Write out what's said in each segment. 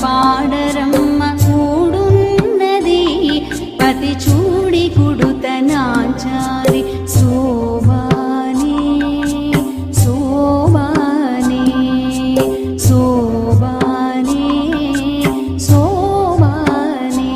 పాడరమ్మ కూడున్నది పతి చూడి కుడుతనాచారి శోభానే శోభానే శోభానే శోభానే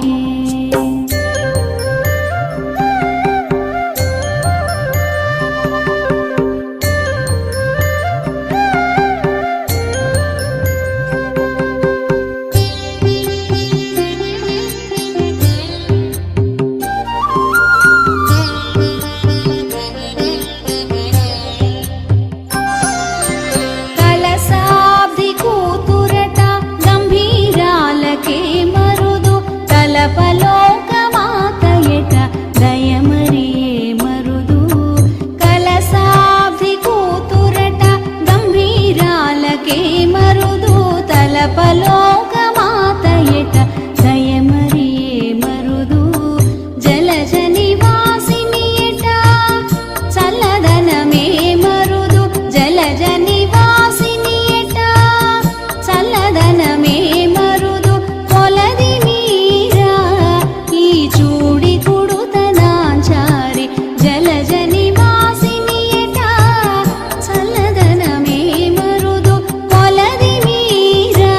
పలోకమాతయట దయమరియే మరుదు కలసాబ్ది కూతురట గంభీరాలకే మరుదు తలపలోకమాతయట దయమరియే మరుదు జలజ నివాసినియట చల్లదనమే మరుదు జలజ నివాసినియట చల్లదనమే మరుదు కొలది చూడి కుడుతనాచారి జలజ నివాసినియట చల్లదనమే మరుదు కొలది మీరా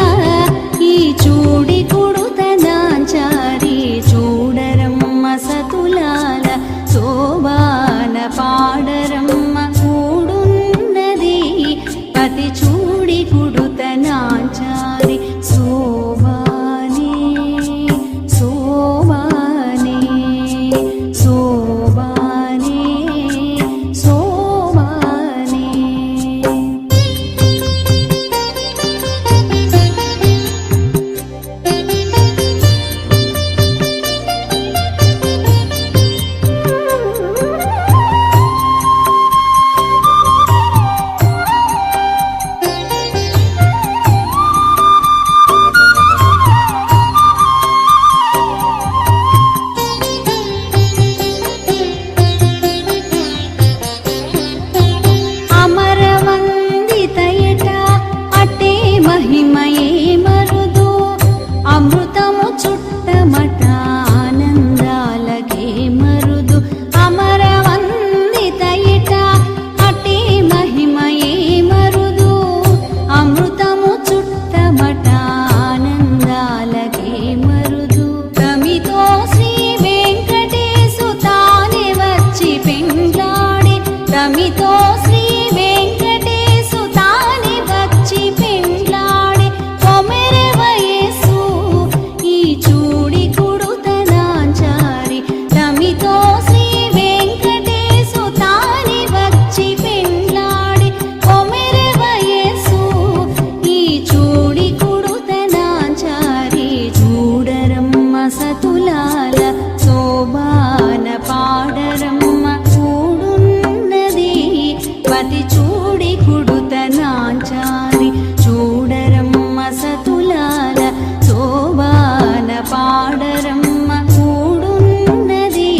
ఈ చూడి కుడుతనాచారి చూడరమ్మ సతులాల శోభాన పాడరమ్మ కూడున్నది పతి చూడి కుడుతనాచారి శోభానే శోభానే శోభానే శోభానే మహిమయే మరుదు అమృతము చుట్టమట ఆనందాలకే మరుదు అమరవందితయట అటే మహిమయే మరుదు అమృతము చుట్టమట ఆనందాలకే మరుదు తమితో శ్రీ వెంకటేశు తానే వచ్చి పెండ్లాడి తమితో శ్రీ వెంకటేశు తానే వచ్చి పెండ్లాడి కొమెరె వయస్సు ఈ చూడి కుడుతనాచారి తమితో శ్రీ వెంకటేశు తానే వచ్చి పెండ్లాడి కొమెరె వయస్సు ఈ చూడి కుడుతనాచారి చూడరమ్మ సతులాల శోభాన పాడరమ్మ కూడున్నది పతి చూడి కుడుతనాచారి చూడరమ్మ సతులాల శోభాన పాడరమ్మ కూడున్నది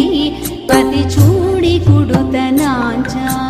పతి చూడి కుడుతనాచారి